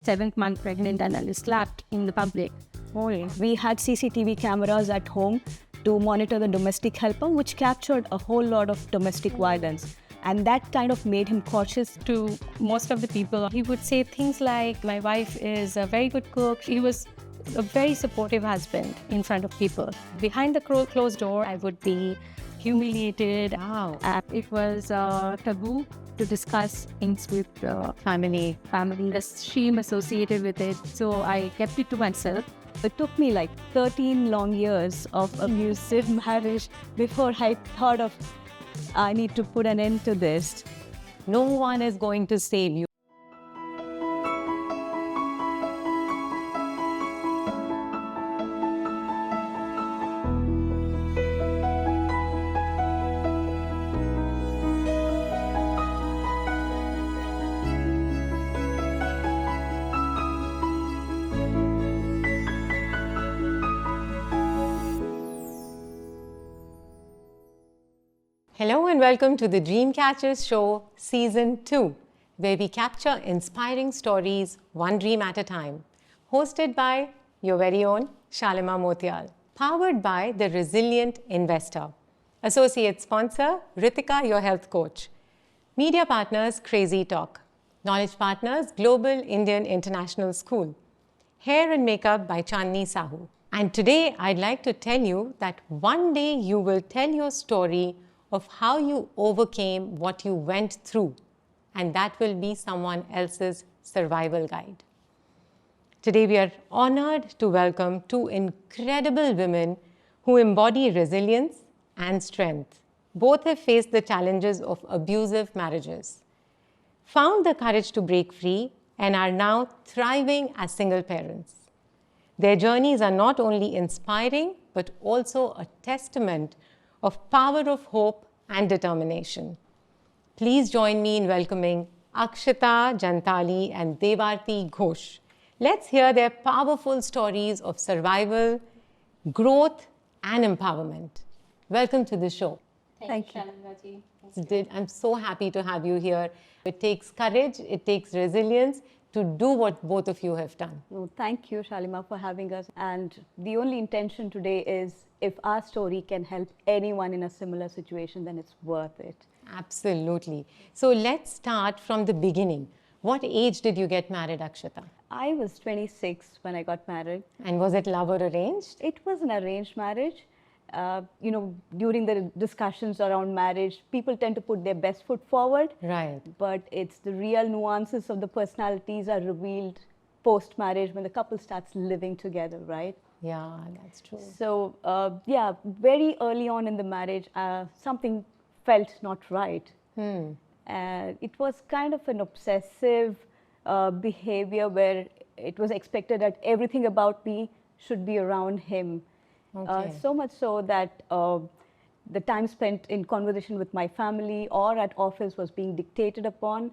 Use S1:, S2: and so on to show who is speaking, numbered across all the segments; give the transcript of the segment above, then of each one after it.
S1: 7th month pregnant and I was slapped in the public.
S2: We had CCTV cameras at home to monitor the domestic helper, which captured a whole lot of domestic violence. And that kind of made him cautious.
S1: To most of the people, he would say things like, my wife is a very good cook. He was a very supportive husband in front of people. Behind the closed door, I would be humiliated.
S2: Wow.
S1: It was taboo to discuss things with family, the shame associated with it. So I kept it to myself.
S2: It took me like 13 long years of abusive marriage before I thought of, I need to put an end to this.
S3: No one is going to save you. Hello and welcome to the Dreamcatchers Show Season 2, where we capture inspiring stories one dream at a time. Hosted by your very own Shalima Motial. Powered by the Resilient Investor. Associate sponsor Ritika, your health coach. Media partners Crazy Talk. Knowledge partners Global Indian International School. Hair and makeup by Chandni Sahu. And today I'd like to tell you that one day you will tell your story of how you overcame what you went through, and that will be someone else's survival guide. Today we are honored to welcome two incredible women who embody resilience and strength. Both have faced the challenges of abusive marriages, found the courage to break free, and are now thriving as single parents. Their journeys are not only inspiring, but also a testament of power of hope and determination. Please join me in welcoming Akshata, Jantali and Devarti Ghosh. Let's hear their powerful stories of survival, growth and empowerment. Welcome to the show.
S2: Thank you.
S3: I'm so happy to have you here. It takes courage, it takes resilience to do what both of you have done.
S2: Well, thank you, Shalima, for having us. And the only intention today is if our story can help anyone in a similar situation, then it's worth it.
S3: Absolutely. So let's start from the beginning. What age did you get married, Akshata?
S2: I was 26 when I got married.
S3: And was it love or arranged?
S2: It was an arranged marriage. During the discussions around marriage, people tend to put their best foot forward.
S3: Right.
S2: But it's the real nuances of the personalities are revealed post-marriage when the couple starts living together, right?
S3: Yeah, that's true.
S2: So, very early on in the marriage, something felt not right. It was kind of an obsessive behavior where it was expected that everything about me should be around him.
S3: Okay.
S2: So much so that the time spent in conversation with my family or at office was being dictated upon.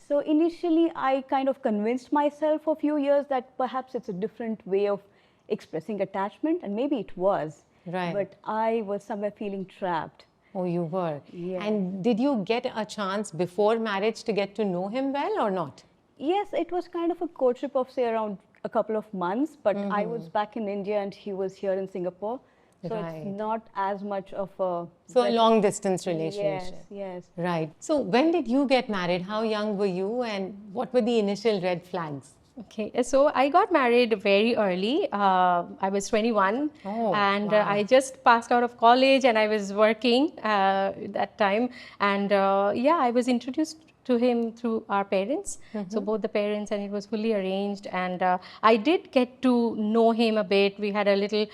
S2: So initially, I kind of convinced myself for a few years that perhaps it's a different way of expressing attachment, and maybe it was.
S3: Right.
S2: But I was somewhere feeling trapped.
S3: Oh, you were.
S2: Yeah.
S3: And did you get a chance before marriage to get to know him well or not?
S2: Yes, it was kind of a courtship of, say, around a couple of months, but I was back in India and he was here in Singapore. So
S3: Right.
S2: it's not as much of a...
S3: So a long distance relationship.
S2: Yes.
S3: Right. So when did you get married? How young were you and what were the initial red flags?
S1: Okay, so I got married very early. I was 21 and
S3: wow.
S1: I just passed out of college and I was working that time. And I was introduced to him through our parents. So both the parents, and it was fully arranged. And I did get to know him a bit. We had a little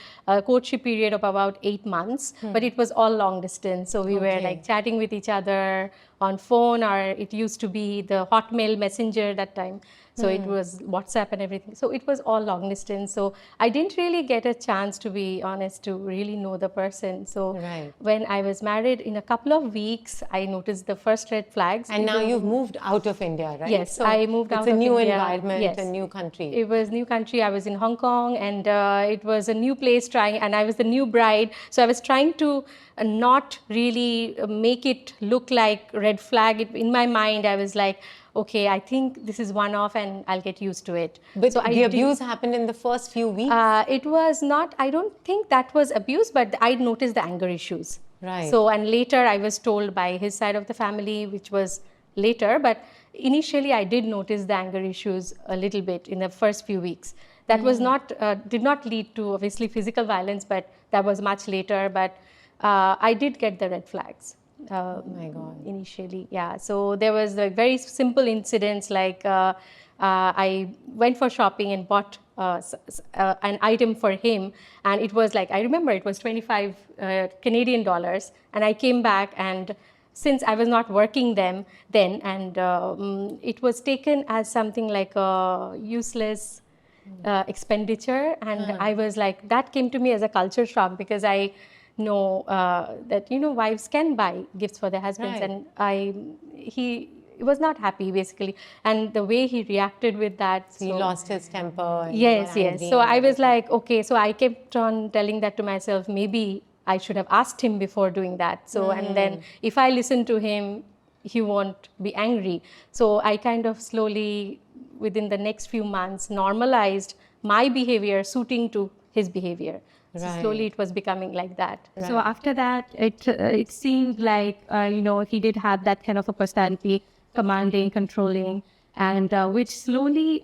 S1: courtship period of about 8 months, but it was all long distance. So we were like chatting with each other on phone, or it used to be the Hotmail Messenger that time. So it was WhatsApp and everything. So it was all long distance. So I didn't really get a chance, to be honest, to really know the person. So when I was married, in a couple of weeks, I noticed the first red flags.
S3: And now you've moved out of India, right?
S1: Yes,
S3: so
S1: I moved out of
S3: It's
S1: India.
S3: a new environment,
S1: Yes.
S3: a new country.
S1: It was new country. I was in Hong Kong, and it was a new place and I was the new bride. So I was trying to not really make it look like red flag. In my mind, I was like, okay, I think this is one off and I'll get used to it.
S3: But
S1: So I
S3: the
S1: did-
S3: abuse happened in the first few weeks.
S1: It was not, I don't think that was abuse, but I noticed the anger issues.
S3: Right.
S1: So, and later I was told by his side of the family, which was later, but initially I did notice the anger issues a little bit in the first few weeks. That was not, did not lead to obviously physical violence, but that was much later. But I did get the red flags.
S3: Oh my God.
S1: Initially, yeah. So there was like very simple incidents like I went for shopping and bought an item for him, and it was like, I remember it was 25 Canadian dollars, and I came back, and since I was not working then, and it was taken as something like a useless expenditure, and I was like, that came to me as a culture shock, because I know that wives can buy gifts for their husbands,
S3: Right.
S1: and he was not happy basically, and the way he reacted with that,
S3: He lost his temper. And
S1: yes,
S3: got
S1: yes.
S3: angry
S1: So
S3: and
S1: I was
S3: everything.
S1: like, okay. So I kept on telling that to myself. Maybe I should have asked him before doing that. So, and then if I listen to him, he won't be angry. So I kind of slowly, within the next few months, normalized my behavior suiting to his behavior. So slowly
S3: Right.
S1: it was becoming like that. So
S3: Right.
S1: after that, it seemed like he did have that kind of a personality, commanding, controlling, and which slowly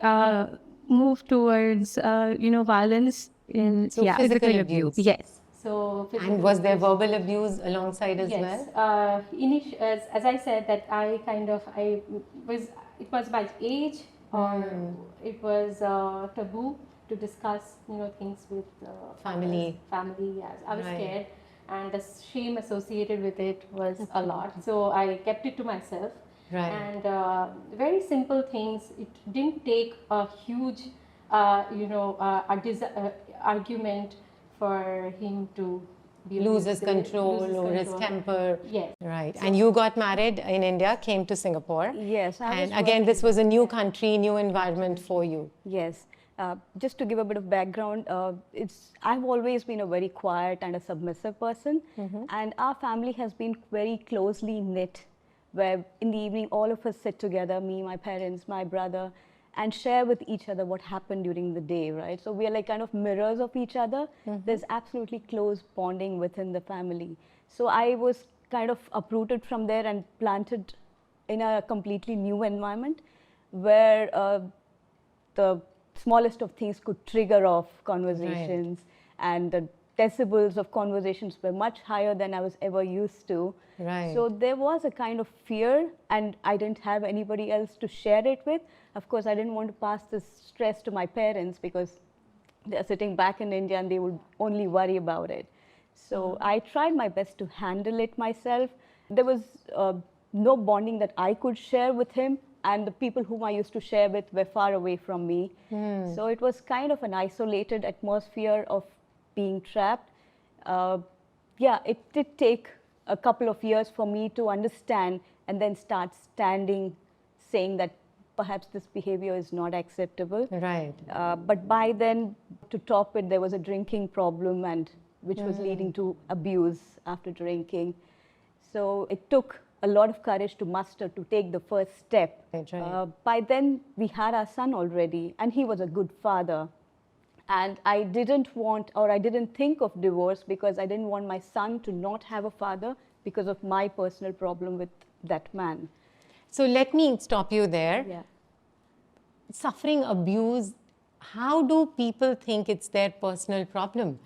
S1: moved towards violence in
S3: So physical abuse.
S1: Yes. So
S3: And was there verbal abuse alongside as
S1: yes.
S3: well?
S1: As I said, that I was, it was by age, or it was taboo to discuss things with
S3: Family.
S1: family. Yes, I was
S3: Right.
S1: scared, and the shame associated with it was a lot. So I kept it to myself.
S3: Right.
S1: And very simple things. It didn't take a huge, argument for him to
S3: Lose his
S1: abusive,
S3: control
S1: lose his
S3: or his
S1: control.
S3: temper.
S1: Yes.
S3: Right. And you got married in India, came to Singapore.
S2: Yes, I was
S3: And again, this
S2: working.
S3: was a new country, new environment for you.
S2: Yes. Just to give a bit of background, I've always been a very quiet and a submissive person, and our family has been very closely knit, where in the evening all of us sit together, me, my parents, my brother, and share with each other what happened during the day, right? So we are like kind of mirrors of each other. There's absolutely close bonding within the family. So I was kind of uprooted from there and planted in a completely new environment where the smallest of things could trigger off conversations, and the decibels of conversations were much higher than I was ever used to.
S3: Right.
S2: So there was a kind of fear, and I didn't have anybody else to share it with. Of course, I didn't want to pass this stress to my parents, because they're sitting back in India and they would only worry about it. So I tried my best to handle it myself. There was no bonding that I could share with him, and the people whom I used to share with were far away from me. So it was kind of an isolated atmosphere of being trapped. Yeah, it did take a couple of years for me to understand and then start standing, saying that perhaps this behavior is not acceptable.
S3: Right.
S2: But by then, to top it, there was a drinking problem, and which was leading to abuse after drinking. So it took a lot of courage to muster to take the first step.
S3: Right.
S2: By then, we had our son already, and he was a good father. And I didn't want, or I didn't think of divorce, because I didn't want my son to not have a father because of my personal problem with that man.
S3: So let me stop you there.
S2: Yeah.
S3: Suffering abuse, how do people think it's their personal problem?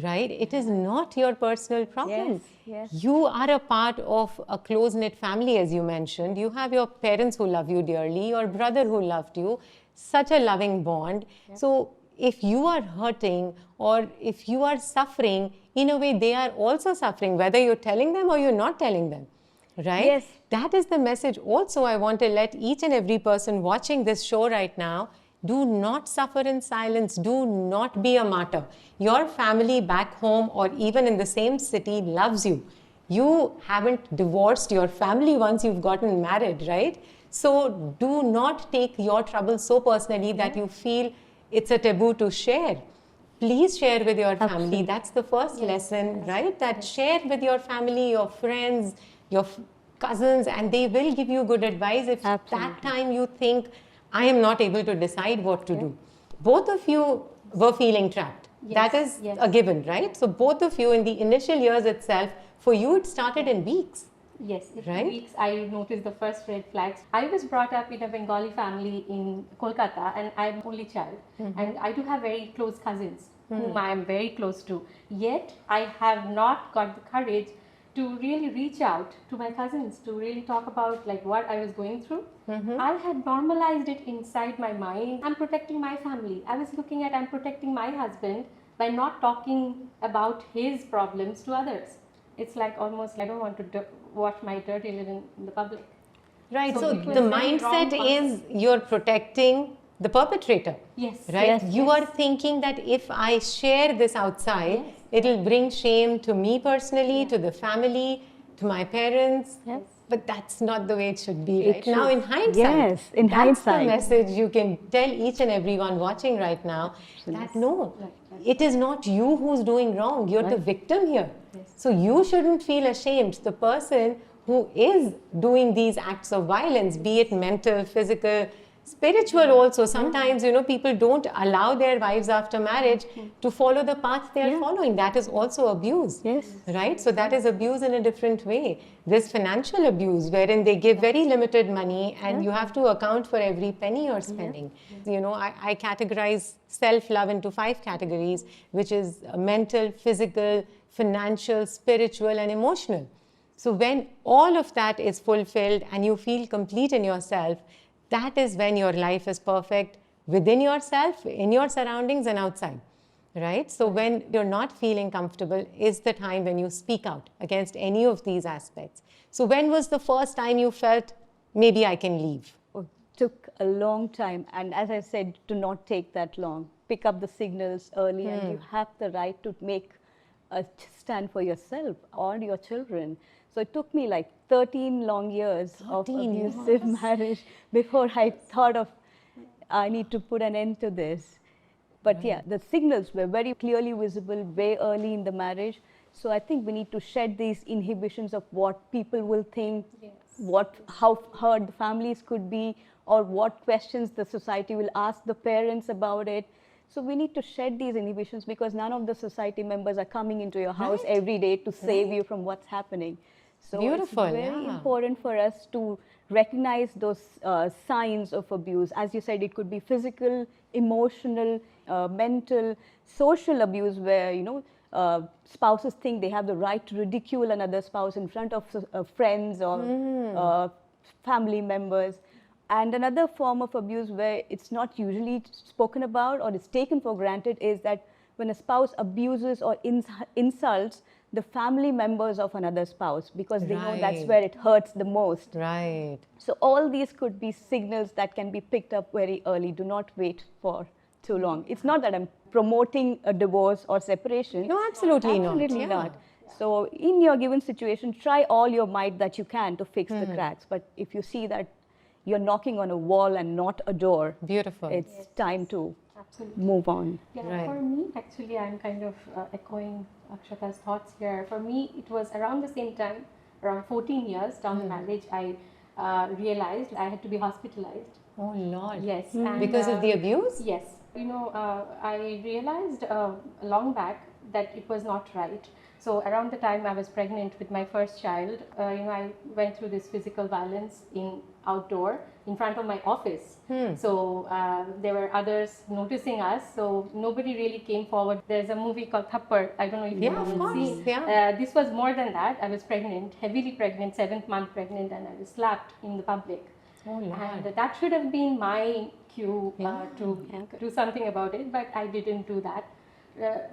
S3: Right? It is not your personal problem.
S2: Yes, yes.
S3: You are a part of a close-knit family, as you mentioned. You have your parents who love you dearly, your brother who loved you, such a loving bond. So if you are hurting or if you are suffering, in a way they are also suffering, whether you're telling them or you're not telling them. Right?
S2: Yes.
S3: That is the message also I want to let each and every person watching this show right now. Do not suffer in silence. Do not be a martyr. Your family back home or even in the same city loves you. You haven't divorced your family once you've gotten married, right? So do not take your trouble so personally that you feel it's a taboo to share. Please share with your family.
S2: Absolutely.
S3: That's the first lesson, right? That share with your family, your friends, your cousins, and they will give you good advice if
S2: Absolutely.
S3: that time you think, I am not able to decide what to do. Both of you were feeling trapped.
S1: Yes,
S3: That is
S1: yes.
S3: a given, right? So both of you in the initial years itself, for you it started in weeks.
S1: Yes, in
S3: Right?
S1: weeks I noticed the first red flags. I was brought up in a Bengali family in Kolkata, and I'm only child. And I do have very close cousins whom I am very close to. Yet I have not got the courage to really reach out to my cousins to really talk about like what I was going through. I had normalized it inside my mind. I'm protecting my family. I was looking at I'm protecting my husband by not talking about his problems to others. It's like almost I don't want to wash my dirty linen in the public.
S3: Right.
S1: So
S3: So
S1: it was
S3: the
S1: very wrong
S3: mindset is you're protecting the perpetrator.
S1: Yes.
S3: Right?
S2: Yes,
S3: You
S1: yes.
S3: are thinking that if I share this outside,
S1: Yes.
S3: it'll bring shame to me personally, to the family, to my parents.
S2: Yes.
S3: But that's not the way it should be,
S2: It
S3: right? Now, in
S2: should-
S3: hindsight,
S2: yes, in
S3: that's
S2: hindsight.
S3: the message you can tell each and everyone watching right now that no,
S1: Right, right.
S3: it is not you who's doing wrong. You're the
S2: Right.
S3: victim here.
S1: Yes.
S3: So you shouldn't feel ashamed. The person who is doing these acts of violence, be it mental, physical, spiritual also, sometimes, you know, people don't allow their wives after marriage to follow the path they are
S2: Yeah.
S3: following. That is also abuse.
S2: Yes.
S3: Right? So that is abuse in a different way. There's financial abuse wherein they give very limited money and you have to account for every penny you're spending. You know, I categorize self-love into 5 categories, which is mental, physical, financial, spiritual, and emotional. So when all of that is fulfilled and you feel complete in yourself, that is when your life is perfect within yourself, in your surroundings, and outside. Right? So when you're not feeling comfortable is the time when you speak out against any of these aspects. So when was the first time you felt, maybe I can leave?
S2: It took a long time, and as I said, to not take that long. Pick up the signals early, and you have the right to make a stand for yourself or your children. So it took me like 13 long years of
S3: 13
S2: abusive marriage before I thought of I need to put an end to this. But yeah, the signals were very clearly visible way early in the marriage. So I think we need to shed these inhibitions of what people will think, how hurt the families could be, or what questions the society will ask the parents about it. So we need to shed these inhibitions because none of the society members are coming into your house every day to save you from what's happening. So
S3: Beautiful,
S2: it's very
S3: yeah.
S2: important for us to recognize those signs of abuse. As you said, it could be physical, emotional, mental, social abuse where, you know, spouses think they have the right to ridicule another spouse in front of friends or family members. And another form of abuse where it's not usually spoken about or is taken for granted is that when a spouse abuses or insults the family members of another spouse because they know that's
S3: Right.
S2: where it hurts the most.
S3: Right.
S2: So all these could be signals that can be picked up very early. Do not wait for too long. It's not that I'm promoting a divorce or separation.
S3: No, absolutely not.
S2: Absolutely
S3: Yeah.
S2: not. So in your given situation, try all your might that you can to fix the cracks. But if you see that you're knocking on a wall and not a door,
S3: Beautiful.
S2: it's time to
S1: Absolutely.
S2: move on.
S1: Yeah,
S3: Right.
S1: for me, actually, I'm kind of echoing Akshata's thoughts here. For me, it was around the same time, around 14 years down the marriage, I realized I had to be hospitalized.
S3: Oh, Lord.
S1: Yes. And,
S3: Because of the abuse?
S1: Yes. You know, I realized long back that it was not right. So around the time I was pregnant with my first child, you know, I went through this physical violence in outdoor in front of my office. So there were others noticing us. So nobody really came forward. There's a movie called Thappar. I don't know if
S3: Yeah,
S1: you
S3: of
S1: have
S3: course,
S1: seen.
S3: yeah.
S1: This was more than that. I was pregnant, heavily pregnant, 7th month pregnant, and I was slapped in the public.
S3: Oh, Lord.
S1: And that should have been my cue to do something about it, but I didn't do that.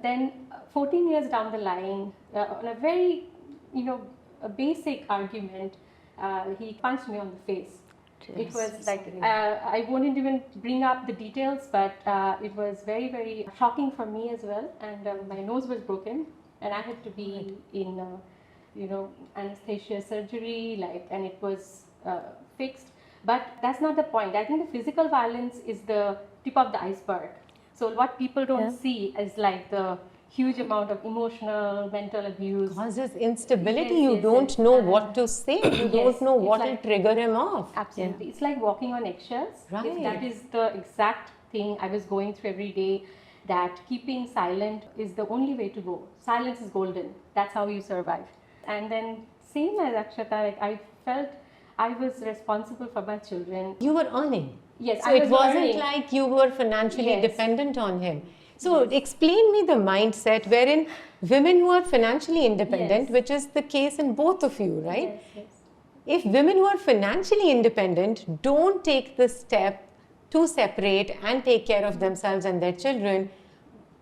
S1: Then 14 years down the line, on a very, you know, a basic argument, he punched me on the face. It was like, I wouldn't even bring up the details, but it was very, very shocking for me as well. And my nose was broken, and I had to be in, you know, anesthesia surgery, like, and it was fixed. But that's not the point. I think the physical violence is the tip of the iceberg. So what people don't see is like the huge amount of emotional, mental abuse.
S3: Causes instability.
S1: Yes,
S3: You
S1: yes,
S3: don't
S1: yes.
S3: know what to say. You
S1: Yes,
S3: don't know
S1: it's
S3: what
S1: like-
S3: will trigger him off.
S1: Absolutely. It's like walking on eggshells.
S3: Right.
S1: If that is the exact thing I was going through every day, that keeping silent is the only way to go. Silence is golden. That's how you survive. And then same as Akshata, like I felt I was responsible for my children.
S3: You were earning.
S1: Yes,
S3: So
S1: I
S3: it
S1: was
S3: wasn't
S1: earning.
S3: like you were financially
S1: Yes.
S3: dependent on him. So explain me the mindset wherein women who are financially independent,
S1: Yes.
S3: which is the case in both of you, right?
S1: Yes, yes.
S3: If women who are financially independent don't take the step to separate and take care of themselves and their children,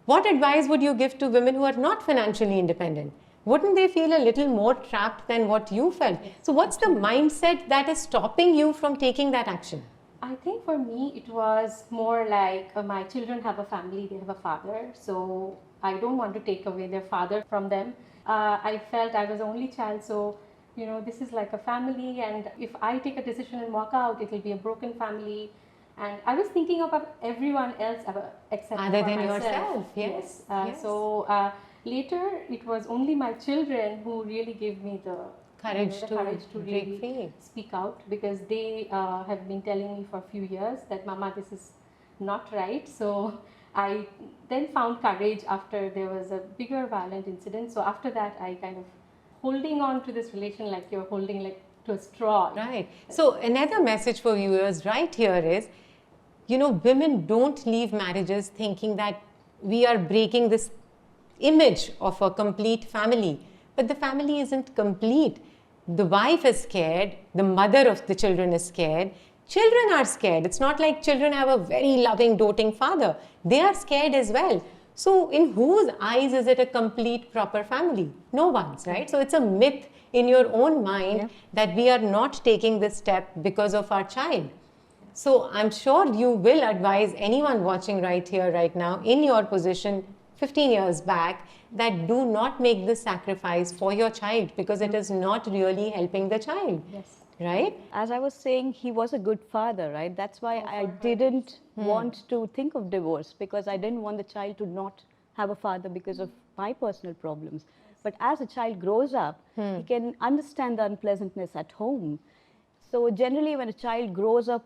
S3: what advice would you give to women who are not financially independent? Wouldn't they feel a little more trapped than what you felt? So what's the mindset that is stopping you from taking that action?
S1: I think for me it was more like my children have a family, they have a father, so I don't want to take away their father from them. I felt I was the only child, so this is like a family, and if I take a decision and walk out, it will be a broken family. And I was thinking of everyone else except
S3: Other
S1: for
S3: than
S1: myself.
S3: yourself, yes, yes.
S1: So later it was only my children who really gave me the
S3: Courage to break
S1: really
S3: free.
S1: speak out, because they have been telling me for a few years that Mama, this is not right. So I then found courage after there was a bigger violent incident. So after that I kind of holding on to this relation like you're holding like to a straw.
S3: Right. So another message for viewers right here is, women don't leave marriages thinking that we are breaking this image of a complete family. But the family isn't complete. The wife is scared, the mother of the children is scared, children are scared. It's not like children have a very loving, doting father. They are scared as well. So in whose eyes is it a complete, proper family? No one's, right? So it's a myth in your own mind that we are not taking this step because of our child. So I'm sure you will advise anyone watching right here, right now, in your position 15 years back, that do not make this sacrifice for your child, because it is not really helping the child.
S1: Yes.
S3: Right?
S2: As I was saying, he was a good father, right? That's why I didn't want to think of divorce, because I didn't want the child to not have a father because of my personal problems. But as a child grows up, he can understand the unpleasantness at home. So generally, when a child grows up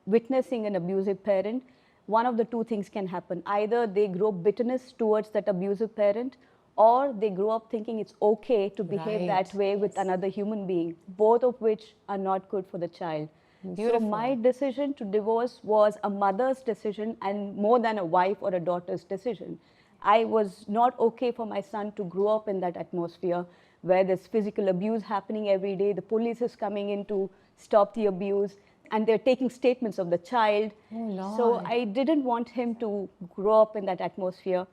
S2: witnessing an abusive parent, one of the two things can happen. Either they grow bitterness towards that abusive parent, or they grow up thinking it's okay to behave that way with another human being, both of which are not good for the child.
S3: Beautiful.
S2: So my decision to divorce was a mother's decision, and more than a wife or a daughter's decision. I was not okay for my son to grow up in that atmosphere where there's physical abuse happening every day, the police is coming in to stop the abuse, and they're taking statements of the child. So I didn't want him to grow up in that atmosphere,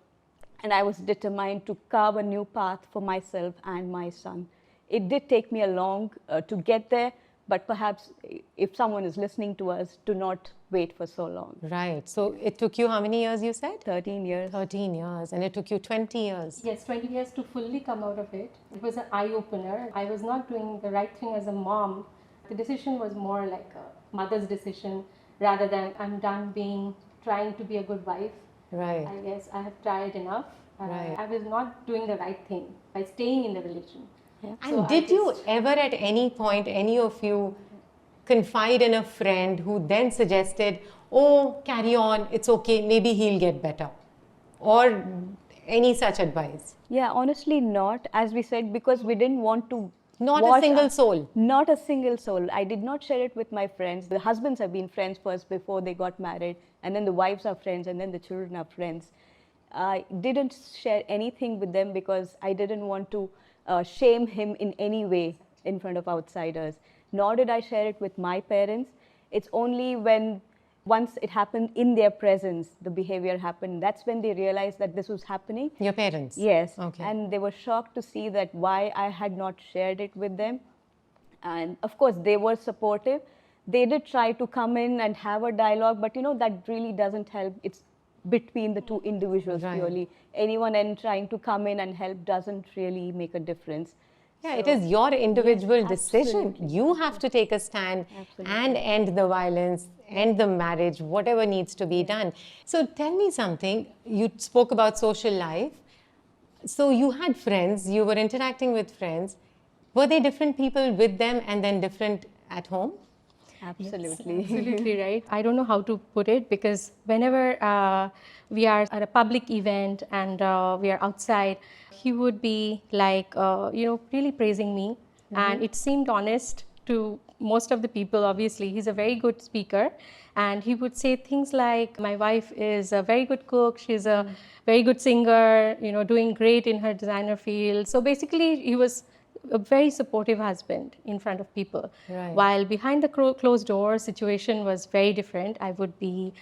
S2: and I was determined to carve a new path for myself and my son. It did take me a long to get there, but perhaps if someone is listening to us, do not wait for so long.
S3: Right. So it took you how many years, you said?
S2: 13 years.
S3: 13 years. And it took you 20 years.
S1: Yes, 20 years to fully come out of it. It was an eye-opener. I was not doing the right thing as a mom. The decision was more like a mother's decision rather than I'm done trying to be a good wife.
S3: Right.
S1: I guess I have tried enough.
S3: Right.
S1: I was not doing the right thing by staying in the relation.
S3: And
S1: So I
S3: did you
S1: just-
S3: ever at any point, any of you, confide in a friend who then suggested, oh, carry on, it's okay, maybe he'll get better? Or any such advice?
S2: Yeah, honestly not, as we said, because we didn't want to
S3: Not a
S2: watch
S3: single soul?
S2: Not a single soul. I did not share it with my friends. The husbands have been friends first before they got married, and then the wives are friends, and then the children are friends. I didn't share anything with them because I didn't want to shame him in any way in front of outsiders. Nor did I share it with my parents. It's only when once it happened in their presence, the behavior happened, that's when they realized that this was happening.
S3: Your parents?
S2: Yes.
S3: Okay.
S2: And they were shocked to see that why I had not shared it with them. And of course, they were supportive. They did try to come in and have a dialogue, but that really doesn't help. It's between the two individuals purely. Anyone in trying to come in and help doesn't really make a difference.
S3: Yeah, it is your individual decision.
S2: absolutely.
S3: You have to take a stand
S2: Absolutely.
S3: and end the violence, end the marriage, whatever needs to be done. So tell me something. You spoke about social life. So you had friends, you were interacting with friends. Were they different people with them and then different at home?
S2: Absolutely.
S1: Absolutely right. I don't know how to put it, because whenever we are at a public event and we are outside, he would be like, really praising me. And it seemed honest to most of the people. Obviously, he's a very good speaker. And he would say things like, my wife is a very good cook, she's a very good singer, doing great in her designer field. So basically, he was a very supportive husband in front of people.
S3: Right.
S1: While behind the closed door, situation was very different. I would be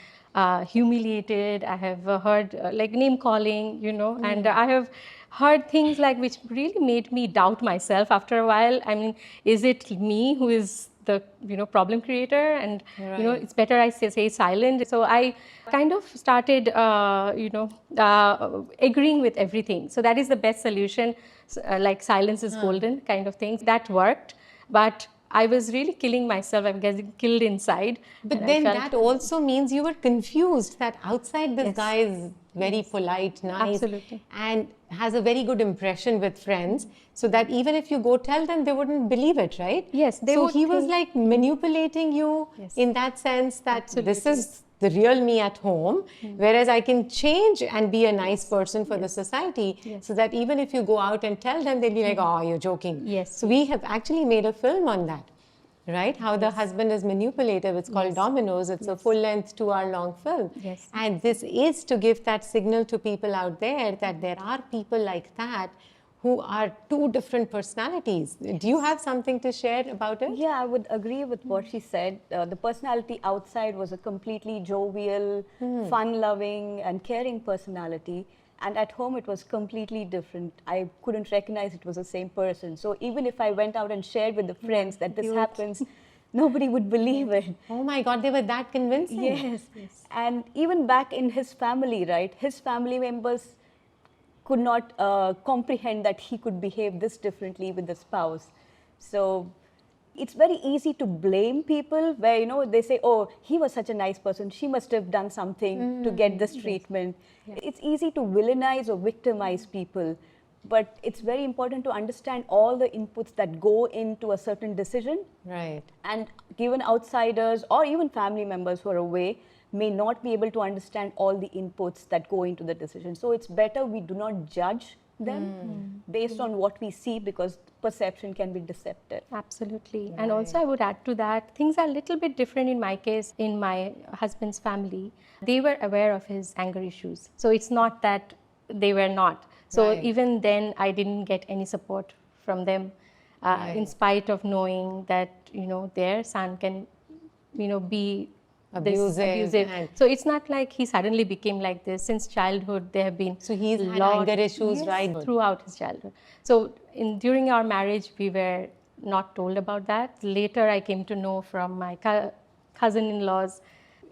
S1: humiliated. I have heard like name calling, and I have heard things like which really made me doubt myself after a while. I mean, is it me who is the problem creator? And
S3: Right.
S1: it's better I say silent. So I kind of started agreeing with everything. So that is the best solution, like silence is golden kind of thing. That worked, but I was really killing myself. I'm getting killed inside.
S3: But
S1: and
S3: then
S1: I felt,
S3: that also means you were confused that outside this
S1: Yes.
S3: guy is very polite, nice,
S1: Absolutely.
S3: and has a very good impression with friends, so that even if you go tell them, they wouldn't believe it, right?
S1: Yes, they
S3: so
S1: would
S3: he was
S1: think-
S3: like manipulating you
S1: Yes.
S3: in that sense that this
S1: Absolutely.
S3: is the real me at home, whereas I can change and be a nice person for the society,
S1: Yes.
S3: so that even if you go out and tell them, they'll be like, oh, you're joking.
S1: Yes.
S3: So we have actually made a film on that. Right? How the husband is manipulative. It's called Dominoes. It's a full-length 2-hour-long film.
S1: Yes.
S3: And this is to give that signal to people out there that there are people like that who are two different personalities. Do you have something to share about it?
S2: Yeah, I would agree with what she said. The personality outside was a completely jovial, fun-loving and caring personality. And at home, it was completely different. I couldn't recognize it was the same person. So even if I went out and shared with the friends that this happens, nobody would believe it.
S3: Oh my God, they were that convincing.
S2: Yes. And even back in his family, right? His family members could not comprehend that he could behave this differently with the spouse. So it's very easy to blame people where, they say, oh, he was such a nice person, she must have done something to get this treatment. It's easy to villainize or victimize people, but it's very important to understand all the inputs that go into a certain decision.
S3: Right.
S2: And given outsiders or even family members who are away may not be able to understand all the inputs that go into the decision. So it's better we do not judge them based on what we see, because perception can be deceptive.
S1: Absolutely. And also I would add to that, things are a little bit different in my case. In my husband's family, they were aware of his anger issues. So it's not that they were not. So
S3: Right.
S1: even then, I didn't get any support from them, in spite of knowing that, their son can, be this
S3: Abusive and-
S1: So it's not like he suddenly became like this. Since childhood, there have been
S3: So he's had
S1: lot-
S3: anger issues,
S1: Yes,
S3: right?
S1: throughout his childhood. So during our marriage, we were not told about that. Later, I came to know from my cousin-in-laws.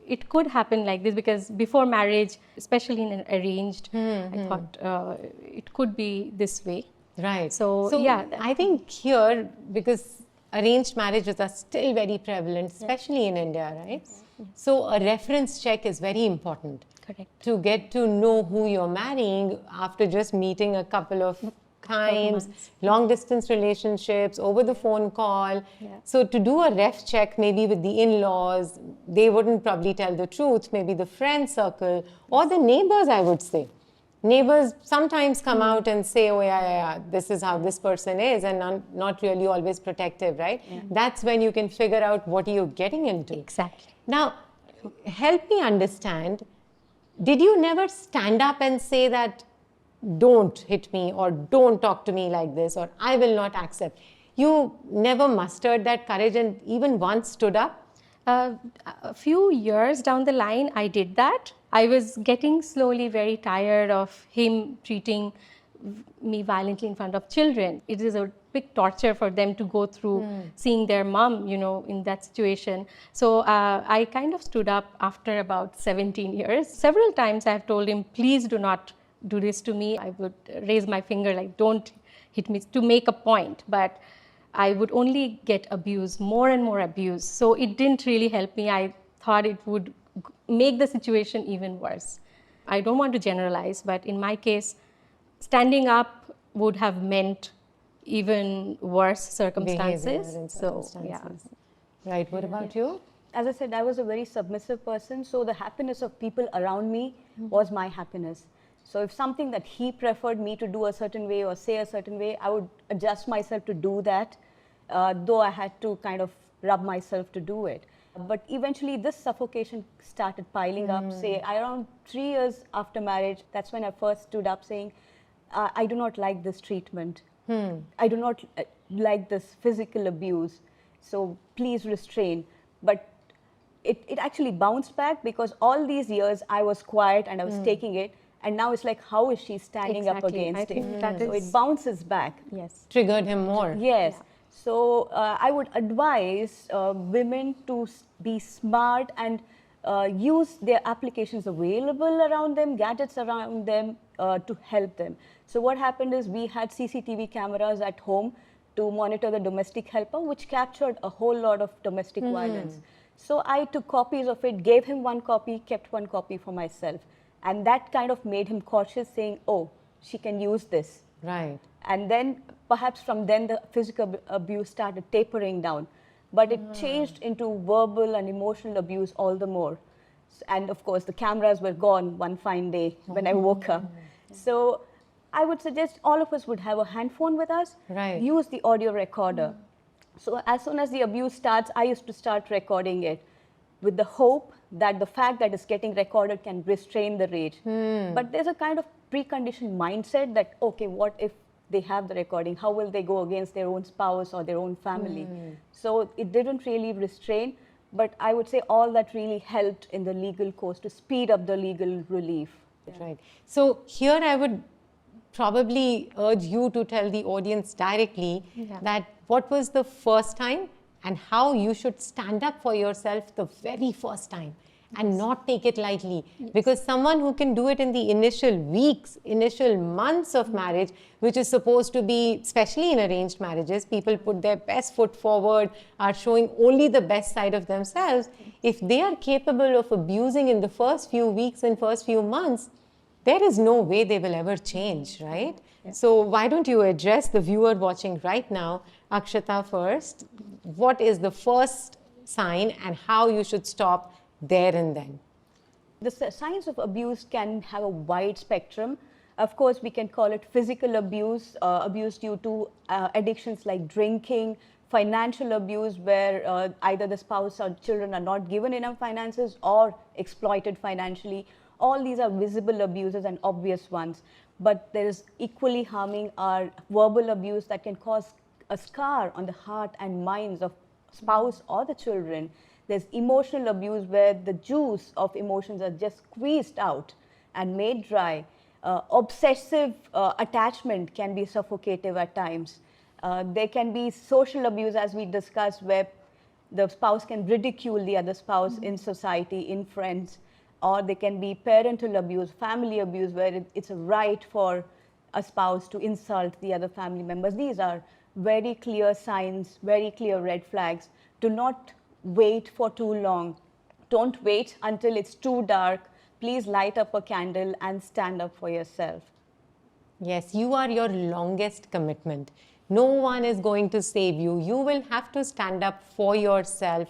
S1: It could happen like this, because before marriage, especially in an arranged, I thought it could be this way.
S3: Right.
S1: So,
S3: So
S1: yeah.
S3: I think here, because arranged marriages are still very prevalent, especially in India, right? So a reference check is very important.
S1: Correct.
S3: To get to know who you're marrying after just meeting a couple of times, long distance relationships, over the phone call.
S1: Yeah.
S3: So to do a ref check, maybe with the in-laws, they wouldn't probably tell the truth, maybe the friend circle or the neighbors, I would say. Neighbors sometimes come out and say, oh yeah, this is how this person is, and not really always protective, right? That's when you can figure out what you're getting into.
S1: Exactly.
S3: Now, help me understand, did you never stand up and say that, don't hit me or don't talk to me like this or I will not accept? You never mustered that courage and even once stood up?
S1: A few years down the line, I did that. I was getting slowly very tired of him treating me violently in front of children. It is a big torture for them to go through seeing their mom, in that situation. So I kind of stood up after about 17 years. Several times I have told him, please do not do this to me. I would raise my finger like, don't hit me, to make a point. But I would only get abuse, more and more abuse. So it didn't really help me. I thought it would make the situation even worse. I don't want to generalize, but in my case, standing up would have meant even worse
S3: Behavior
S1: circumstances.
S3: and
S1: So,
S3: circumstances. Right. What about you?
S2: As I said, I was a very submissive person, so the happiness of people around me was my happiness. So if something that he preferred me to do a certain way or say a certain way, I would adjust myself to do that, though I had to kind of rub myself to do it. But eventually this suffocation started piling up, say around 3 years after marriage. That's when I first stood up saying, I do not like this treatment. I do not like this physical abuse. So please restrain. But it actually bounced back, because all these years I was quiet and I was taking it, and now it's like, how is she standing up
S1: exactly.
S2: against
S1: I think
S2: it?
S1: that
S2: So
S1: is,
S2: it bounces back.
S1: yes.
S3: Triggered him more.
S2: Yes. So I would advise women to be smart and use their applications available around them, gadgets around them, to help them. So what happened is, we had CCTV cameras at home to monitor the domestic helper, which captured a whole lot of domestic violence. So I took copies of it, gave him one copy, kept one copy for myself. And that kind of made him cautious, saying, oh, she can use this.
S3: Right.
S2: And then perhaps from then the physical abuse started tapering down. But it changed into verbal and emotional abuse all the more. And of course, the cameras were gone one fine day when I woke up. So I would suggest all of us would have a handphone with us.
S3: Right.
S2: Use the audio recorder. So as soon as the abuse starts, I used to start recording it, with the hope that the fact that it's getting recorded can restrain the rage. But there's a kind of preconditioned mindset that, okay, what if they have the recording? How will they go against their own spouse or their own family? So it didn't really restrain, but I would say all that really helped in the legal course to speed up the legal relief.
S3: Right. So here I would probably urge you to tell the audience directly that what was the first time and how you should stand up for yourself the very first time and not take it lightly. Because someone who can do it in the initial weeks, initial months of marriage, which is supposed to be, especially in arranged marriages, people put their best foot forward, are showing only the best side of themselves. If they are capable of abusing in the first few weeks and first few months, there is no way they will ever change, right? So why don't you address the viewer watching right now, Akshata first, what is the first sign and how you should stop there and then?
S2: The signs of abuse can have a wide spectrum. Of course, we can call it physical abuse, abuse due to addictions like drinking, financial abuse where either the spouse or children are not given enough finances or exploited financially. All these are visible abuses and obvious ones. But there is equally harming are verbal abuse that can cause a scar on the heart and minds of spouse or the children. There's emotional abuse where the juice of emotions are just squeezed out and made dry. Obsessive attachment can be suffocative at times. There can be social abuse, as we discussed, where the spouse can ridicule the other spouse in society, in friends. Or there can be parental abuse, family abuse, where it's a right for a spouse to insult the other family members. These are very clear signs, very clear red flags. Do not wait for too long. Don't wait until it's too dark. Please light up a candle and stand up for yourself.
S3: Yes, you are your longest commitment. No one is going to save you. You will have to stand up for yourself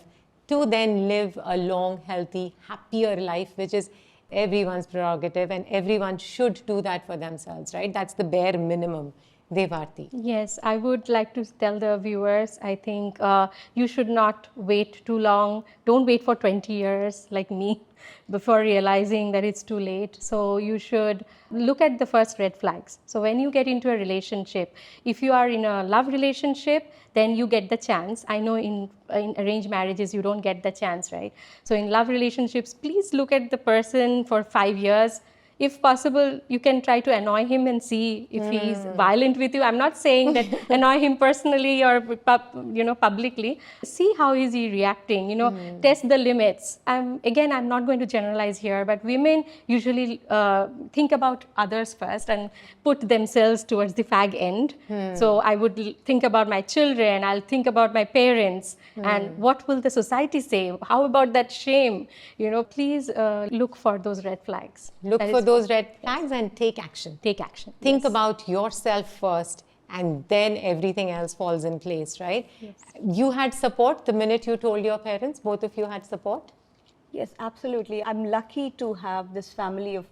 S3: to then live a long, healthy, happier life, which is everyone's prerogative, and everyone should do that for themselves, right? That's the bare minimum. Devarti.
S1: Yes, I would like to tell the viewers, I think you should not wait too long. Don't wait for 20 years like me before realizing that it's too late. So you should look at the first red flags. So when you get into a relationship, if you are in a love relationship, then you get the chance. I know in arranged marriages, you don't get the chance, right? So in love relationships, please look at the person for 5 years. If possible, you can try to annoy him and see if he is violent with you. I'm not saying that annoy him personally or publicly. See how is he reacting. Test the limits. Again, I'm not going to generalize here, but women usually think about others first and put themselves towards the fag end. So I would think about my children. I'll think about my parents, and what will the society say? How about that shame? Please look for those red flags.
S3: Look for those red flags and take action.
S1: Take action.
S3: Think
S1: Yes.
S3: about yourself first, and then everything else falls in place, right?
S1: Yes.
S3: You had support the minute you told your parents, both of you had support?
S2: Yes, absolutely. I'm lucky to have this family of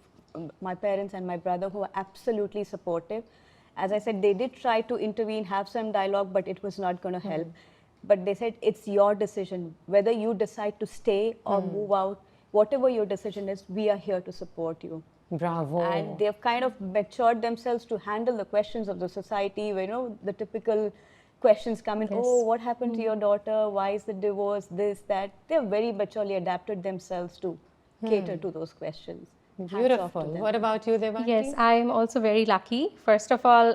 S2: my parents and my brother who are absolutely supportive. As I said, they did try to intervene, have some dialogue, but it was not going to help. But they said, it's your decision. Whether you decide to stay or move out, whatever your decision is, we are here to support you.
S3: Bravo.
S2: And they've kind of matured themselves to handle the questions of the society, where, you know, the typical questions come in,
S1: Yes.
S2: oh, what happened to your daughter? Why is the divorce? This, that. They've very maturely adapted themselves to cater to those questions. Hats off to
S3: Beautiful.
S2: them.
S3: What about you, Devarti?
S1: Yes, I'm also very lucky. First of all,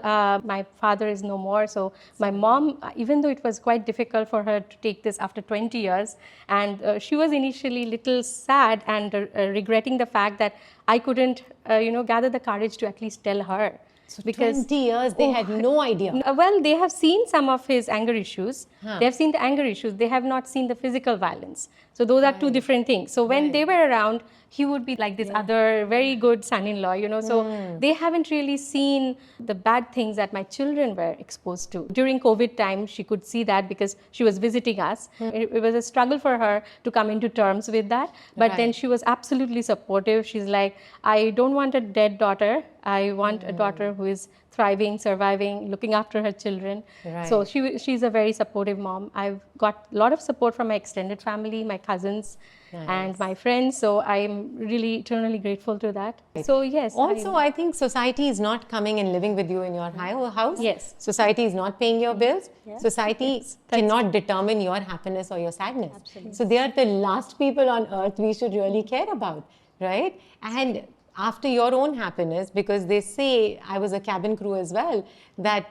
S1: my father is no more. So my mom, even though it was quite difficult for her to take this after 20 years, and she was initially little sad and regretting the fact that I couldn't, gather the courage to at least tell her.
S3: So 20 years, they had no idea.
S1: Well, they have seen some of his anger issues. They have seen the anger issues. They have not seen the physical violence. So those are two different things. So when they were around, he would be like this other very good son-in-law, So they haven't really seen the bad things that my children were exposed to. During COVID time, she could see that because she was visiting us. It was a struggle for her to come into terms with that. But then she was absolutely supportive. She's like, I don't want a dead daughter. I want a daughter who is thriving, surviving, looking after her children. So she's a very supportive mom. I've got a lot of support from my extended family, my cousins, and my friends. So I'm really eternally grateful to that. So yes.
S3: Also, I think society is not coming and living with you in your house.
S1: Yes.
S3: Society is not paying your bills. Society cannot determine your happiness or your sadness.
S2: Absolutely.
S3: So they are the last people on earth we should really care about, right? And after your own happiness, because they say, I was a cabin crew as well, that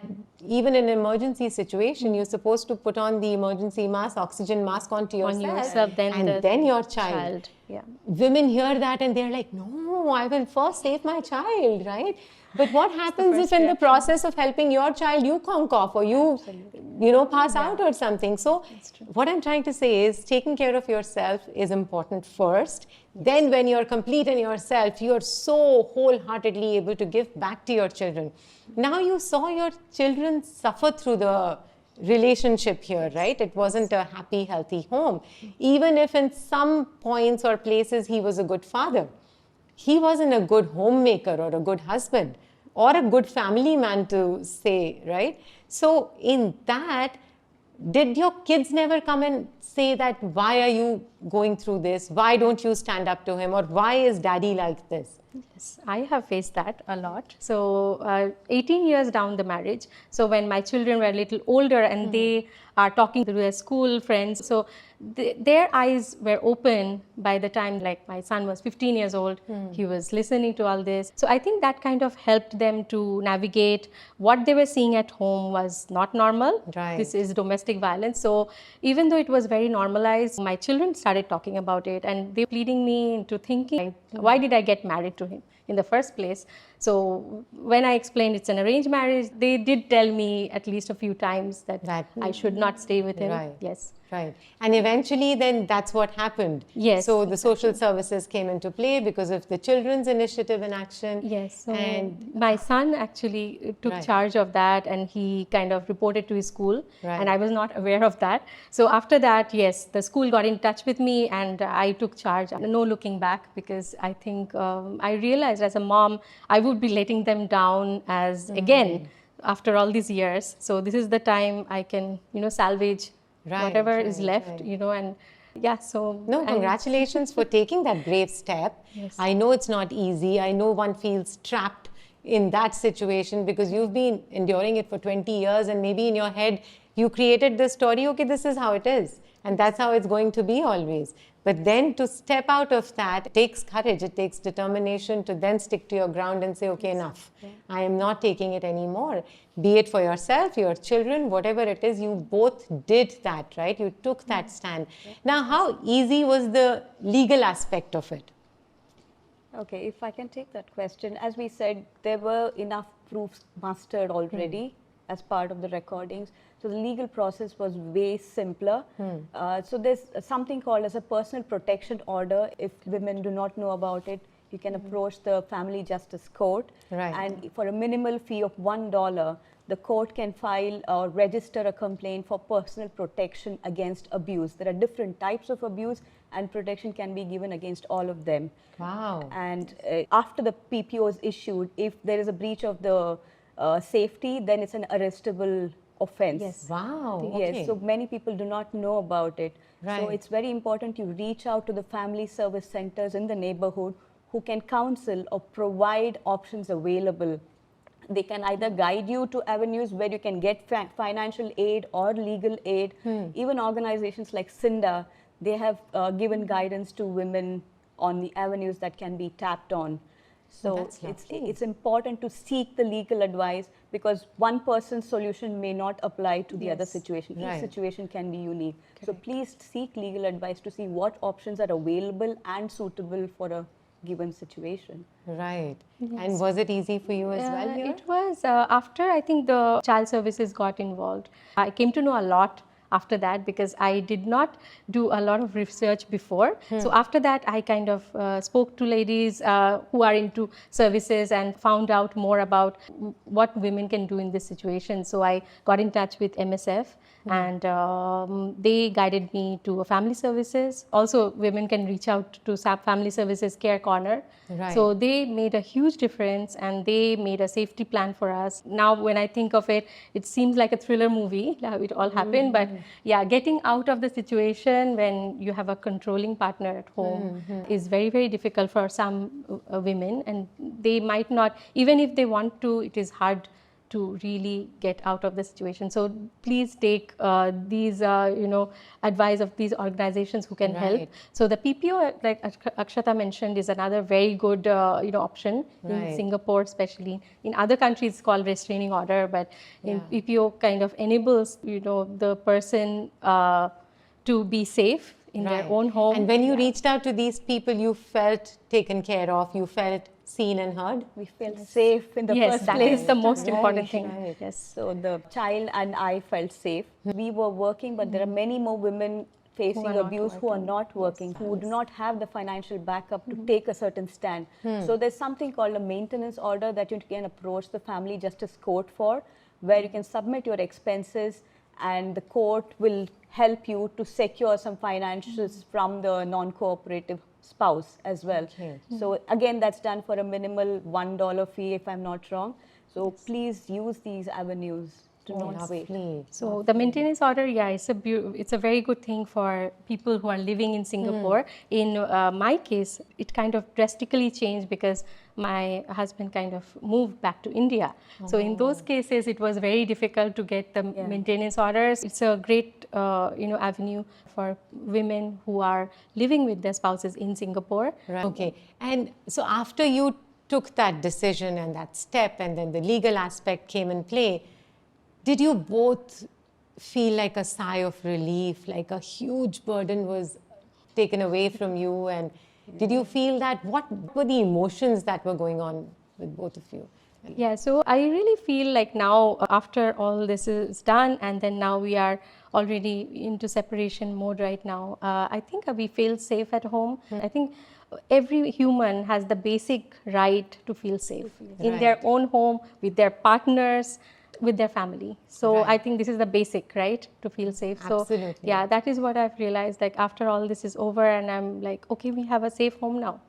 S3: even in an emergency situation, you're supposed to put on the emergency mask, oxygen mask onto yourself, then your child.
S1: Yeah.
S3: Women hear that and they're like, no, I will first save my child, right? But what happens if in the process of helping your child, you conk off or you pass out or something? So what I'm trying to say is taking care of yourself is important first. Then when you're complete in yourself, you're so wholeheartedly able to give back to your children. Now you saw your children suffer through the relationship here, right? It wasn't a happy, healthy home. Even if in some points or places he was a good father, he wasn't a good homemaker or a good husband or a good family man to say, right? So in that, did your kids never come and say that, why are you going through this? Why don't you stand up to him? Or why is daddy like this?
S1: Yes, I have faced that a lot. So 18 years down the marriage, so when my children were a little older and they are talking to their school friends, so their eyes were open by the time like my son was 15 years old. He was listening to all this. So I think that kind of helped them to navigate what they were seeing at home was not normal.
S3: Right.
S1: This is domestic violence. So even though it was very normalized, my children started talking about it and they were leading me into thinking, why did I get married to him in the first place? So when I explained it's an arranged marriage, they did tell me at least a few times that I should not stay with him.
S3: Right.
S1: Yes.
S3: Right. And eventually then that's what happened.
S1: Yes.
S3: So the social services came into play because of the children's initiative in action.
S1: Yes. So
S3: And
S1: my son actually took charge of that and he kind of reported to his school and I was not aware of that. So after that, yes, the school got in touch with me and I took charge. No looking back, because I think I realized as a mom, I would be letting them down as again after all these years. So this is the time I can, salvage whatever is left, and so.
S3: No, congratulations for taking that brave step.
S1: Yes.
S3: I know it's not easy. I know one feels trapped in that situation because you've been enduring it for 20 years and maybe in your head you created this story, okay, this is how it is. And that's how it's going to be always. But then to step out of that takes courage, it takes determination to then stick to your ground and say, okay, enough. I am not taking it anymore. Be it for yourself, your children, whatever it is, you both did that, right? You took that stand. Now, how easy was the legal aspect of it?
S2: Okay, if I can take that question. As we said, there were enough proofs mustered already as part of the recordings. So the legal process was way simpler. So there's something called as a personal protection order. If women do not know about it, You can approach the Family Justice Court,
S3: Right.
S2: and for a minimal fee of $1, the court can file or register a complaint for personal protection against abuse. There are different types of abuse, and protection can be given against all of them.
S3: Wow.
S2: And after the PPO is issued, if there is a breach of the safety, then it's an arrestable offense.
S1: Yes.
S3: Wow.
S2: Yes,
S3: Okay.
S2: so many people do not know about it. So
S3: Right.
S2: it's very important you reach out to the family service centers in the neighborhood who can counsel or provide options available. They can either guide you to avenues where you can get financial aid or legal aid. Even organizations like Cinda, they have given guidance to women on the avenues that can be tapped on. So
S3: That's lovely.
S2: it's important to seek the legal advice, because one person's solution may not apply to the other
S1: Yes.
S2: situation.
S3: Right.
S2: Each situation can be unique. So please seek legal advice to see what options are available and suitable for a given situation.
S3: Right. And was it easy for you as well here?
S1: It was after I think the child services got involved. I came to know a lot after that because I did not do a lot of research before. So after that, I kind of spoke to ladies who are into services and found out more about what women can do in this situation. So I got in touch with MSF and they guided me to a family services. Also, women can reach out to Family Services Care Corner.
S3: Right.
S1: So they made a huge difference and they made a safety plan for us. Now, when I think of it, it seems like a thriller movie, how it all happened. But yeah, getting out of the situation when you have a controlling partner at home is very, very difficult for some women. And they might not, even if they want to, it is hard to really get out of the situation. So please take these, advice of these organizations who can help.
S3: Right.
S1: So the PPO, like Akshata mentioned, is another very good, option in
S3: Right.
S1: Singapore, especially. In other countries, it's called restraining order, but in
S3: Yeah.
S1: PPO kind of enables, the person to be safe in their
S3: Right.
S1: own home.
S3: And when you reached out to these people, you felt taken care of, you felt seen and heard?
S2: We felt safe in the
S1: yes,
S2: first
S1: that
S2: place.
S1: is the most
S3: Right,
S1: important thing.
S3: right.
S1: Yes.
S2: So the child and I felt safe. We were working, but there are many more women facing
S1: are not
S2: abuse who are
S1: working.
S2: not working, who do not have the financial backup to take a certain stand. So there's something called a maintenance order that you can approach the Family Justice Court for, where you can submit your expenses and the court will help you to secure some financials from the non-cooperative spouse as well.
S3: Okay.
S2: So again, that's done for a minimal $1 fee, if I'm not wrong. So please use these avenues. Do not wait.
S3: Lovely.
S1: So the maintenance order, yeah, it's a very good thing for people who are living in Singapore. In my case, it kind of drastically changed because my husband kind of moved back to India. So in those cases, it was very difficult to get the maintenance orders. It's a great, avenue for women who are living with their spouses in Singapore.
S3: Right. Okay. And so after you took that decision and that step, and then the legal aspect came in play, did you both feel like a sigh of relief, like a huge burden was taken away from you? And did you feel that? What were the emotions that were going on with both of you?
S1: Yeah, so I really feel like now, after all this is done, and then now we are already into separation mode right now, I think we feel safe at home. I think every human has the basic right to feel safe in their
S3: Right.
S1: own home, with their partners, with their family. So
S3: Right.
S1: I think this is the basic right to feel safe. So
S3: Absolutely.
S1: yeah, that is what I've realized, like after all this is over and I'm like, okay, we have a safe home now.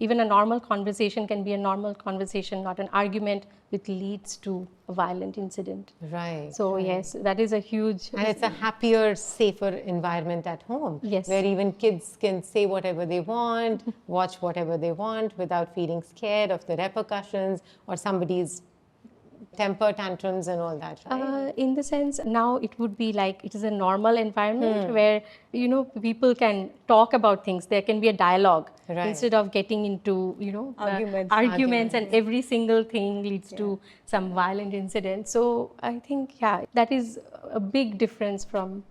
S1: Even a normal conversation can be a normal conversation, not an argument which leads to a violent incident.
S3: Right.
S1: So yes, that is a huge.
S3: And it's a happier, safer environment at home.
S1: Yes.
S3: Where even kids can say whatever they want, watch whatever they want without feeling scared of the repercussions or somebody's temper tantrums and all that, right?
S1: In the sense, now it would be like it is a normal environment where people can talk about things. There can be a dialogue
S3: Right.
S1: instead of getting into arguments, and every single thing leads to some violent incident. So I think that is a big difference from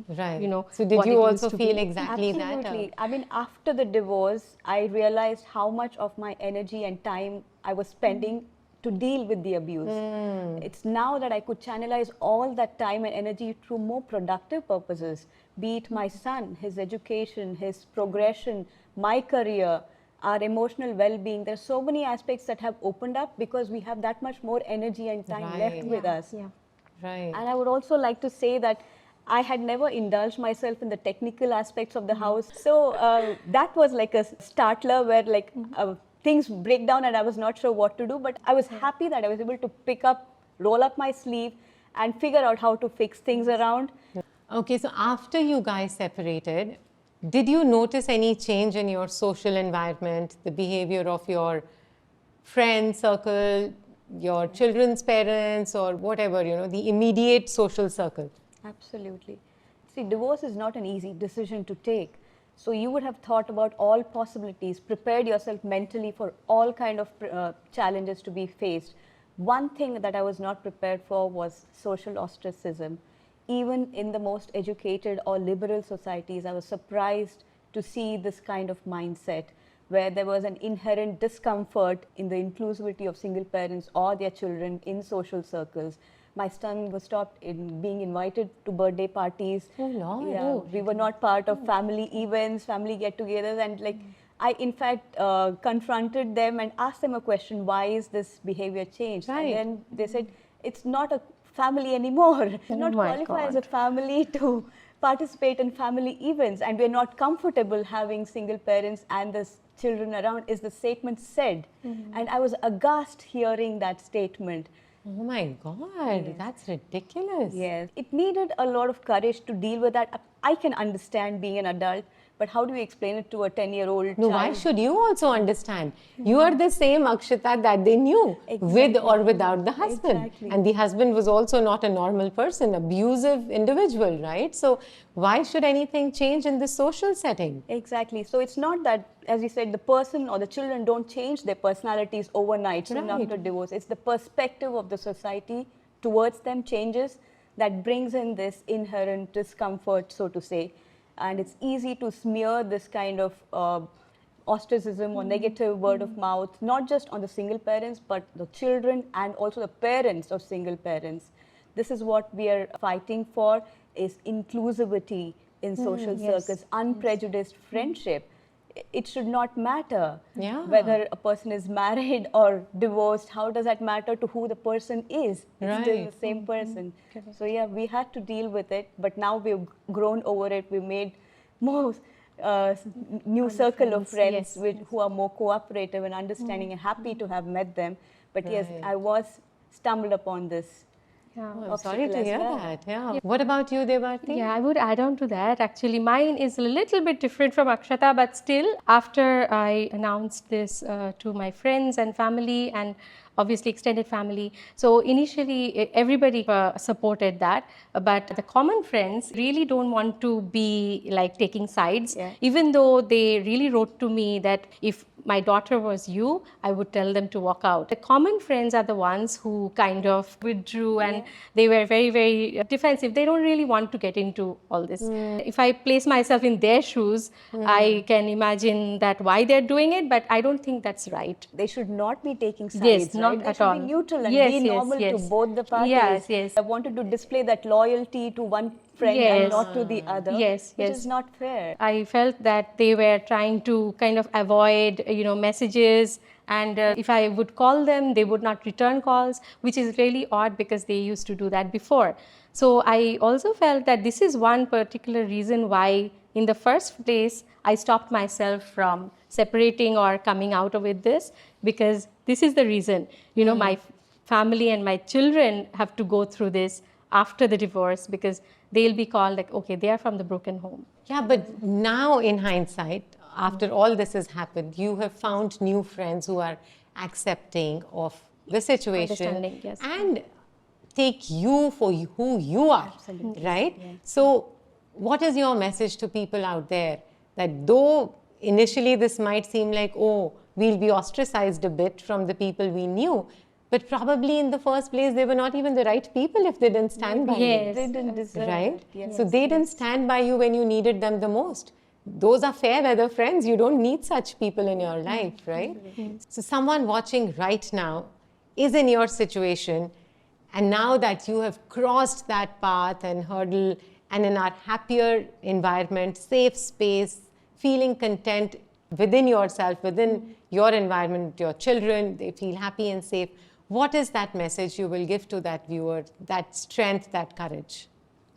S3: Right.
S1: So
S3: So did
S1: what
S3: you
S1: it used
S3: also
S1: to
S3: feel
S1: be.
S3: exactly
S2: Absolutely.
S3: that?
S2: I mean, after the divorce, I realized how much of my energy and time I was spending to deal with the abuse. It's now that I could channelize all that time and energy through more productive purposes, be it my son, his education, his progression, my career. our emotional well-being. There are so many aspects that have opened up because we have that much more energy and time left with us.
S1: Yeah.
S3: Right.
S2: And I would also like to say that I had never indulged myself in the technical aspects of the house. So that was like a startler where like things break down and I was not sure what to do. But I was happy that I was able to pick up, roll up my sleeve and figure out how to fix things around.
S3: Okay, so after you guys separated, did you notice any change in your social environment, the behavior of your friend circle, your children's parents, or whatever, the immediate social circle?
S2: Absolutely. See, divorce is not an easy decision to take. So you would have thought about all possibilities, prepared yourself mentally for all kind of challenges to be faced. One thing that I was not prepared for was social ostracism. Even in the most educated or liberal societies, I was surprised to see this kind of mindset where there was an inherent discomfort in the inclusivity of single parents or their children in social circles. My son was stopped in being invited to birthday parties.
S3: Oh, Lord.
S2: Yeah, we were not part of family events, family get-togethers, and like I in fact confronted them and asked them a question: why is this behavior changed?
S3: Right.
S2: And then they said it's not a family anymore. It's not
S1: my
S2: qualify as
S1: God.
S2: a family to participate in family events, and we're not comfortable having single parents and the children around, is the statement said. And I was aghast hearing that statement.
S3: Oh my God, that's ridiculous.
S2: Yes, it needed a lot of courage to deal with that. I can understand being an adult, but how do we explain it to a 10-year-old
S3: No,
S2: child?
S3: why should you also understand? You are the same Akshata that they knew, with or without the husband.
S2: Exactly.
S3: And the husband was also not a normal person, abusive individual, right? So why should anything change in the social setting?
S2: Exactly. So it's not that, as you said, the person or the children don't change their personalities overnight soon
S3: Right.
S2: after divorce. It's the perspective of the society towards them changes that brings in this inherent discomfort, so to say. And it's easy to smear this kind of ostracism or negative word of mouth, not just on the single parents, but the children and also the parents of single parents. This is what we are fighting for, is inclusivity in social circles, unprejudiced friendship. It should not matter
S3: Yeah.
S2: whether a person is married or divorced. How does that matter to who the person is? It's still
S3: Right.
S2: the same person. So yeah, we had to deal with it, but now we've grown over it. We made more new circle of friends
S1: yes,
S2: with, who are more cooperative and understanding, and happy to have met them. But yes,
S3: Right.
S2: I was stumbled upon this.
S1: Yeah.
S3: Oh, I'm sorry to
S2: obstacle as
S3: hear
S2: well.
S3: that. Yeah. What about you, Devarti?
S1: Yeah, I would add on to that. Actually, mine is a little bit different from Akshata, but still, after I announced this to my friends and family and obviously extended family, so initially everybody supported that, but the common friends really don't want to be like taking sides,
S2: Yeah.
S1: even though they really wrote to me that if my daughter was you, I would tell them to walk out. The common friends are the ones who kind of withdrew and they were very, very defensive. They don't really want to get into all this. If I place myself in their shoes, I can imagine that why they're doing it, but I don't think that's right.
S2: They should not be taking sides,
S1: Yes,
S2: right?
S1: not
S2: They
S1: at
S2: should
S1: all.
S2: be neutral and
S1: Yes,
S2: be
S1: yes,
S2: normal to
S1: yes.
S2: both the parties.
S1: Yes, yes.
S2: I wanted to display that loyalty to one friend and
S1: Yes.
S2: not to the other,
S1: Yes,
S2: which
S1: yes.
S2: is not fair.
S1: I felt that they were trying to kind of avoid, messages, and if I would call them, they would not return calls, which is really odd because they used to do that before. So I also felt that this is one particular reason why, in the first place, I stopped myself from separating or coming out with this, because this is the reason, my family and my children have to go through this after the divorce, because they'll be called like, okay, they are from the broken home.
S3: Yeah, but now in hindsight, after all this has happened, you have found new friends who are accepting of the situation
S1: Understanding, yes.
S3: and take you for who you are, right? So what is your message to people out there that though initially this might seem like, oh, we'll be ostracized a bit from the people we knew, but probably in the first place they were not even the right people if they didn't stand by you.
S1: Yes.
S2: They didn't deserve
S3: Right?
S2: it. Yes.
S3: So they didn't stand by you when you needed them the most. Those are fair weather friends. You don't need such people in your life, right? So someone watching right now is in your situation, and now that you have crossed that path and hurdle and in our happier environment, safe space, feeling content within yourself, within your environment, your children, they feel happy and safe. What is that message you will give to that viewer, that strength, that courage?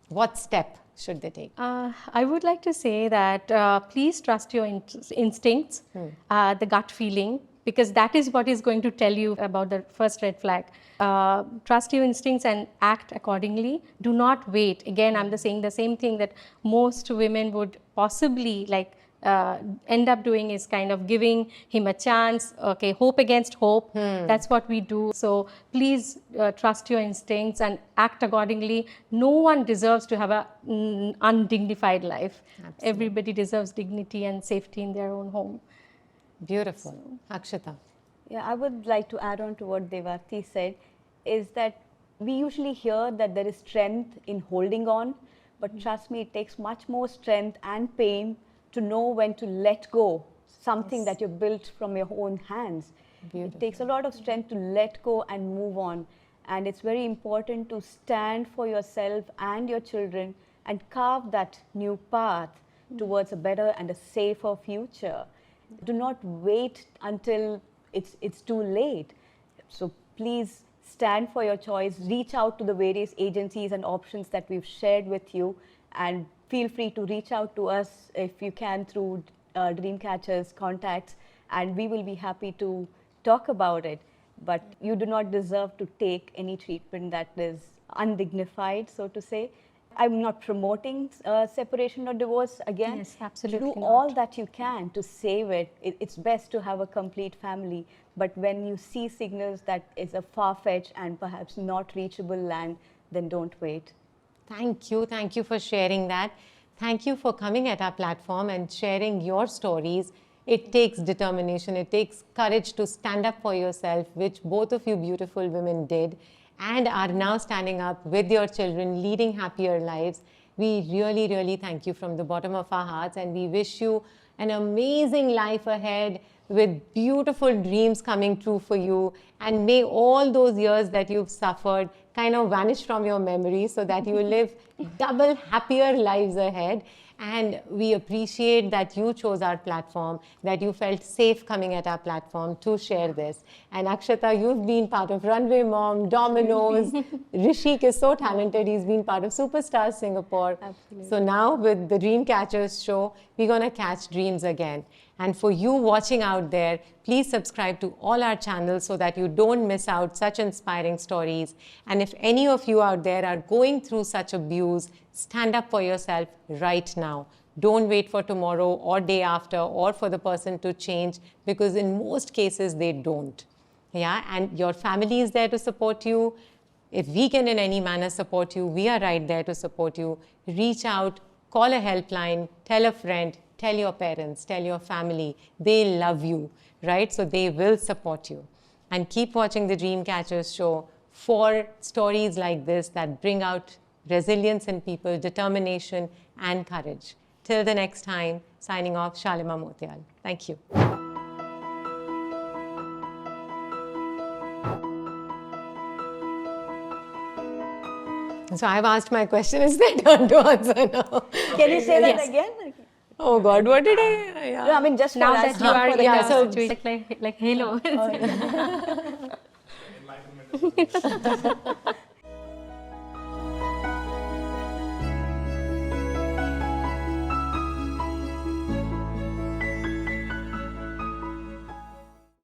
S3: What step should they take?
S1: I would like to say that please trust your instincts, the gut feeling, because that is what is going to tell you about the first red flag. Trust your instincts and act accordingly. Do not wait. Again, I'm saying the same thing that most women would possibly end up doing, is kind of giving him a chance. Okay, hope against hope. That's what we do. So please trust your instincts and act accordingly. No one deserves to have a undignified life.
S3: Absolutely.
S1: Everybody deserves dignity and safety in their own home.
S3: Beautiful. Akshata.
S2: Yeah, I would like to add on to what Devarti said, is that we usually hear that there is strength in holding on, but trust me, it takes much more strength and pain to know when to let go something that you built from your own hands.
S3: Beautiful.
S2: It takes a lot of strength to let go and move on. And it's very important to stand for yourself and your children and carve that new path towards a better and a safer future. Do not wait until it's too late. So please stand for your choice, reach out to the various agencies and options that we've shared with you, and feel free to reach out to us if you can through Dreamcatcher's contacts, and we will be happy to talk about it. But you do not deserve to take any treatment that is undignified, so to say. I'm not promoting separation or divorce again.
S1: Yes, absolutely
S2: Do
S1: not.
S2: all that you can to save it. It's best to have a complete family. But when you see signals that is a far-fetched and perhaps not reachable land, then don't wait.
S3: Thank you. Thank you for sharing that. Thank you for coming at our platform and sharing your stories. It takes determination. It takes courage to stand up for yourself, which both of you beautiful women did, and are now standing up with your children, leading happier lives. We really, really thank you from the bottom of our hearts, and we wish you an amazing life ahead with beautiful dreams coming true for you. And may all those years that you've suffered kind of vanish from your memory so that you live double happier lives ahead. And we appreciate that you chose our platform, that you felt safe coming at our platform to share this. And Akshata, you've been part of Runway Mom, Dominoes. Rishik is so talented. He's been part of Superstars Singapore.
S2: Absolutely.
S3: So now with the Dreamcatchers show, we're going to catch dreams again. And for you watching out there, please subscribe to all our channels so that you don't miss out such inspiring stories. And if any of you out there are going through such abuse, stand up for yourself right now. Don't wait for tomorrow or day after or for the person to change, because in most cases they don't. Yeah, and your family is there to support you. If we can in any manner support you, we are right there to support you. Reach out, call a helpline, tell a friend, tell your parents, tell your family. They love you, right? So they will support you. And keep watching the Dreamcatchers show for stories like this that bring out resilience in people, determination and courage. Till the next time, signing off, Shalima Motial. Thank you. So I've asked my question. It's their turn to answer now.
S2: Can you say that
S1: Yes.
S2: again?
S3: Oh God, what did I?
S2: No, I mean just
S1: Now
S2: for
S1: that
S2: us,
S1: you
S2: not
S1: are
S2: for the
S1: in
S3: yeah,
S1: a
S3: so-
S1: situation like Halo.
S4: Enlightenment is